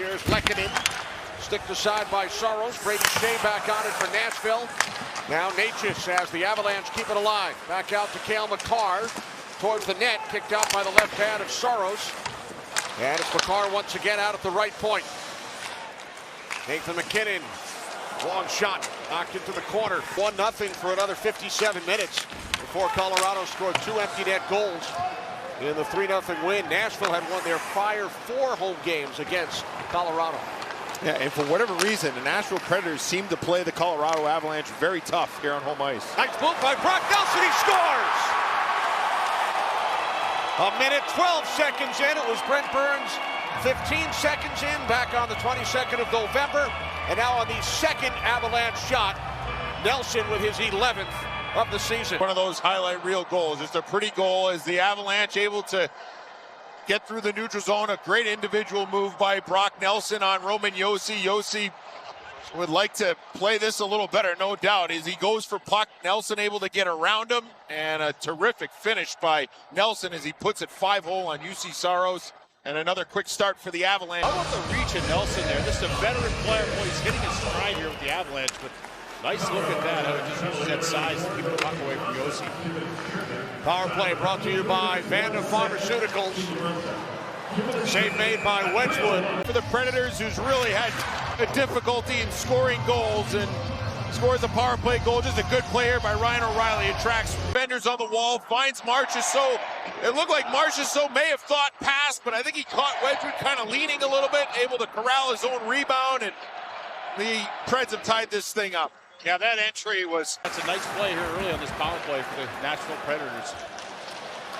Here's Lekanen. Sticked aside by Soros. Brady Shea back on it for Nashville. Now Natchez as the Avalanche keep it alive. Back out to Cale Makar. Towards the net. Kicked out by the left hand of Soros. And it's Makar once again out at the right point. Nathan MacKinnon. Long shot. Knocked into the corner. 1-0 for another 57 minutes before Colorado scored 2 empty net goals in the 3-0 win. Nashville had won their prior 4 home games against Colorado. Yeah, and for whatever reason, the Nashville Predators seem to play the Colorado Avalanche very tough here on home ice. Nice move by Brock Nelson. He scores! A minute, 12 seconds in. It was Brent Burns. 15 seconds in, back on the 22nd of November. And now on the second Avalanche shot, Nelson with his 11th of the season. One of those highlight reel goals. It's a pretty goal as the Avalanche able to get through the neutral zone. A great individual move by Brock Nelson on Roman Josi. Josi would like to play this a little better, no doubt, as he goes for puck. Nelson able to get around him, and a terrific finish by Nelson as he puts it 5-hole on UC Saros. And another quick start for the Avalanche. How about the reach of Nelson there? This is a veteran player. Boy, he's hitting his stride here with the Avalanche, but nice look at that, how he just uses that size to keep the puck away from Josi. Power play brought to you by Vanda Pharmaceuticals. Save made by Wedgwood. For the Predators, who's really had a difficulty in scoring goals, and scores a power play goal. Just a good play here by Ryan O'Reilly. Attracts defenders on the wall, finds Marchessault. It looked like Marchessault may have thought pass, but I think he caught Wedgwood kind of leaning a little bit, able to corral his own rebound, and the Preds have tied this thing up. Yeah, that entry was... That's a nice play here early on this power play for the Nashville Predators.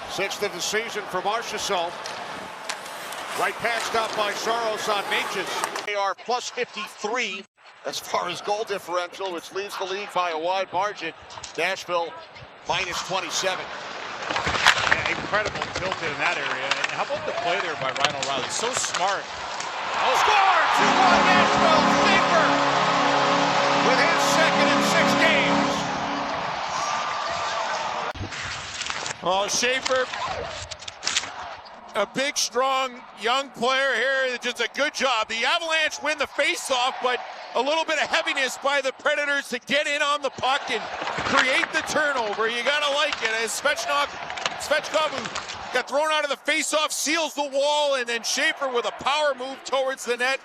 6th of the season for Marchessault. Right passed out by Saros on Natchez. They are plus 53 as far as goal differential, which leads the league by a wide margin. Nashville minus 27. Yeah, incredible tilted in that area. And how about the play there by Ryan O'Reilly? So smart. Oh. Score! 2-1 Nashville. Schaefer with his second in 6 games. Oh, Schaefer, a big, strong, young player here. Just a good job. The Avalanche win the face-off, but a little bit of heaviness by the Predators to get in on the puck and create the turnover. You gotta like it. As Svechkov, who got thrown out of the face-off, seals the wall, and then Schaefer with a power move towards the net.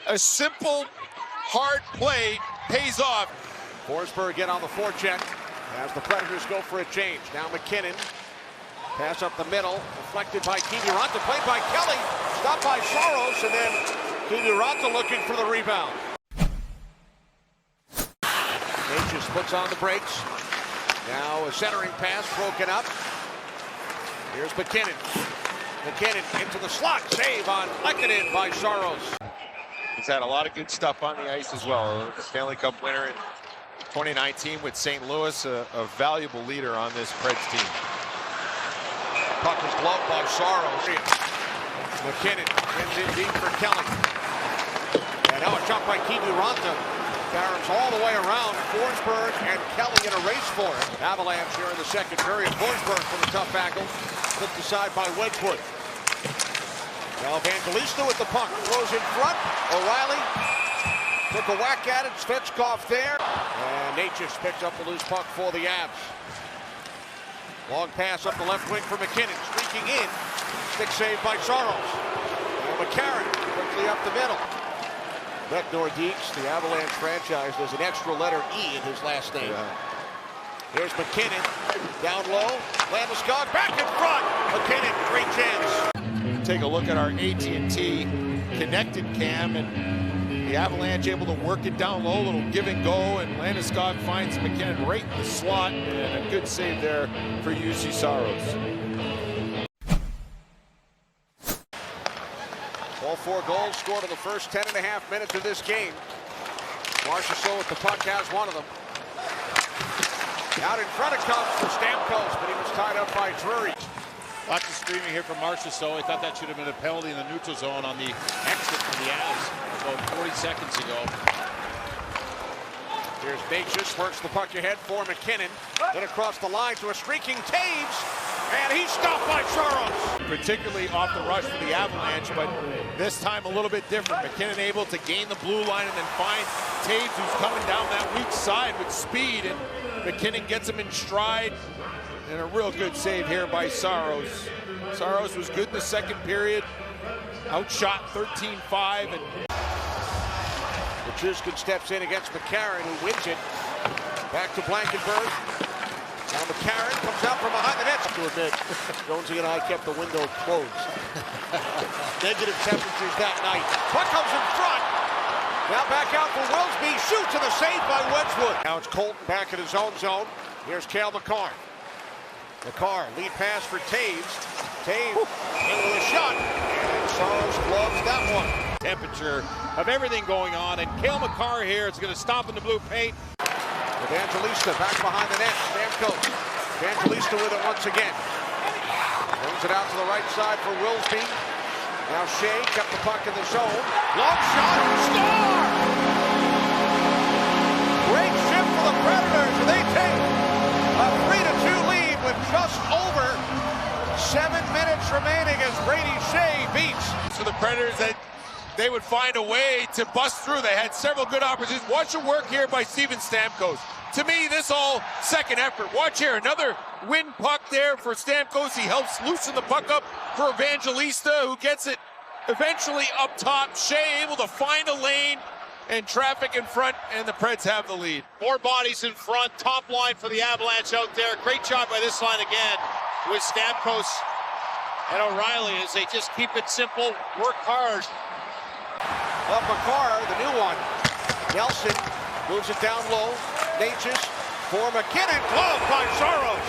A simple, hard play pays off. Forsberg again on the forecheck as the Predators go for a change. Now MacKinnon. Pass up the middle, deflected by Kiviranta, played by Kelly, stopped by Saros, and then Kiviranta looking for the rebound. Natchez puts on the brakes. Now a centering pass broken up. Here's MacKinnon. MacKinnon into the slot, save on Lekanen by Saros. He's had a lot of good stuff on the ice as well. Stanley Cup winner in 2019 with St. Louis, a valuable leader on this Preds team. Puck is gloved by Saros. MacKinnon sends in deep for Kelly. And now a jump by Kiviranta. Barons all the way around. Forsberg and Kelly in a race for it. Avalanche here in the second period. Forsberg from the tough angle. Flipped aside by Wedgwood. Now Evangelista with the puck. Throws in front. O'Reilly took a whack at it. Svechkov there. And Natchez picks up the loose puck for the Avs. Long pass up the left wing for MacKinnon, streaking in. Stick save by Saros. And McCarron quickly up the middle. Beck Nordiques, the Avalanche franchise, there's an extra letter E in his last name. Yeah. Here's MacKinnon, down low. Landeskog back in front. MacKinnon, great chance. Take a look at our AT&T connected cam, and the Avalanche able to work it down low, a little give and go, and Landeskog finds MacKinnon right in the slot, and a good save there for UC Saros. All 4 goals scored in the first 10.5 minutes of this game. Marchessault with the puck has one of them. Out in front it comes for Stamkos, but he was tied up by Drury. Lots of screaming here from Marchessault. I thought that should have been a penalty in the neutral zone on the exit from the Avs about 40 seconds ago. Here's Natchez, works the puck ahead for MacKinnon. Then across the line to a streaking Taves. And he's stopped by Saros. Particularly off the rush for the Avalanche, but this time a little bit different. McKinnon able to gain the blue line and then find Taves, who's coming down that weak side with speed, and McKinnon gets him in stride. And a real good save here by Saros. Saros was good in the second period. Outshot 13-5. And Nichushkin steps in against McCarron, who wins it. Back to Blankenburg. Now McCarron comes out from behind the net. To admit, Jonesy and I kept the window closed. Negative temperatures that night. Puck comes in front. Now back out for Wilsby. Shoots and the save by Wedgwood. Now it's Colton back in his own zone. Here's Cale Makar. Makar, lead pass for Taves. Taves in with a shot. And Saros gloves that one. Temperature of everything going on, and Cale Makar here is going to stop in the blue paint. Evangelista back behind the net. Stamkos. Evangelista with it once again. Brings it out to the right side for Wilsby. Now Shea kept the puck in the zone. Long shot. Score! Great shift for the Predators. They take a 3-2 lead with just over 7 minutes remaining as Brady Shea beats. So the Predators, that they would find a way to bust through. They had several good opportunities. Watch the work here by Steven Stamkos. To me, this all second effort. Watch here, another win puck there for Stamkos. He helps loosen the puck up for Evangelista, who gets it eventually up top. Shea able to find a lane and traffic in front, and the Preds have the lead. More bodies in front, top line for the Avalanche out there. Great job by this line again with Stamkos and O'Reilly as they just keep it simple, work hard. Up Makar, the new one. Nelson moves it down low. Natchez for McKinnon. Glove by Saros.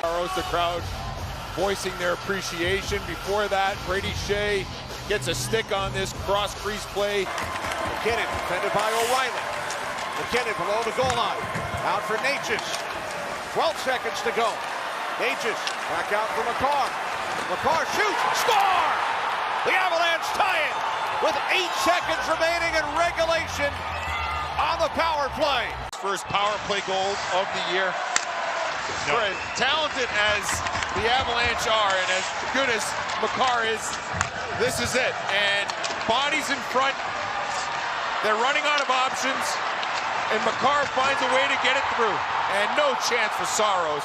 Saros, the crowd voicing their appreciation. Before that, Brady Shea gets a stick on this cross-crease play. McKinnon defended by O'Reilly. McKinnon below the goal line. Out for Natchez. 12 seconds to go. Natchez back out for Makar. Makar shoots. Score! The Avalanche tie it with 8 seconds remaining in regulation on the power play. First power play goal of the year. For as talented as the Avalanche are and as good as Makar is, this is it. And bodies in front. They're running out of options. And Makar finds a way to get it through. And no chance for Saros.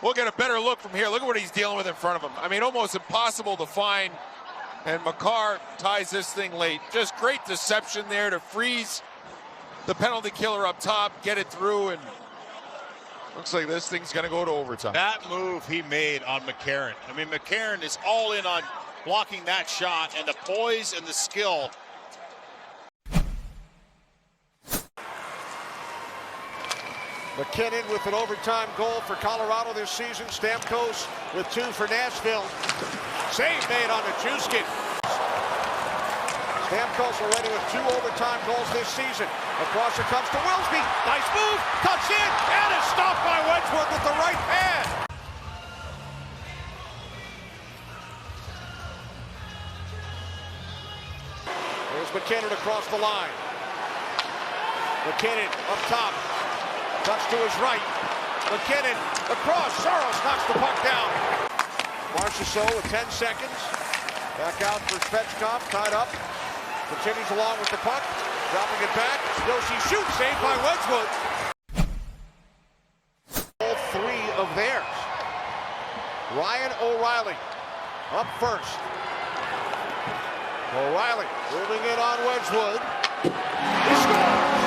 We'll get a better look from here. Look at what he's dealing with in front of him. I mean, almost impossible to find. And Makar ties this thing late. Just great deception there to freeze the penalty killer up top, get it through, and looks like this thing's going to go to overtime. That move he made on McCarron. I mean, McCarron is all in on blocking that shot, and the poise and the skill. McKinnon with an overtime goal for Colorado this season. Stamkos with 2 for Nashville. Save made on Nichushkin. Stamkos already with 2 overtime goals this season. Across it comes to Wilsby. Nice move. Cuts in. And is stopped by Wedgwood with the right hand. There's McKinnon across the line. McKinnon up top. Cuts to his right. McKinnon across. Saros knocks the puck down. Marchessault with 10 seconds. Back out for Svechkov. Tied up. Continues along with the puck. Dropping it back. Yoshi shoots. Saved by Wedgwood. All 3 of theirs. Ryan O'Reilly up first. O'Reilly moving it on Wedgwood. He scores!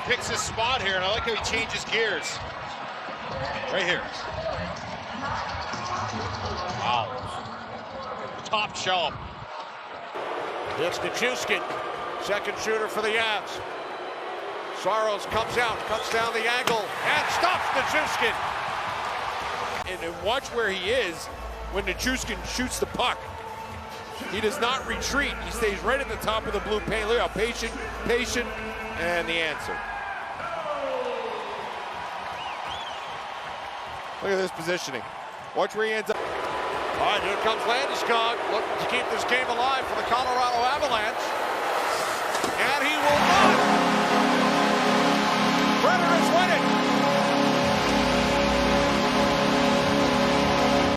Picks his spot here, and I like how he changes gears. Right here. Wow. Top shelf. It's Nichushkin, second shooter for the Avs. Saros comes out, cuts down the angle, and stops Nichushkin. And watch where he is when Nichushkin shoots the puck. He does not retreat. He stays right at the top of the blue paint. Look how patient, and the answer. Look at this positioning. Watch where he ends up. All right, here comes Landeskog, looking to keep this game alive for the Colorado Avalanche. And he will not.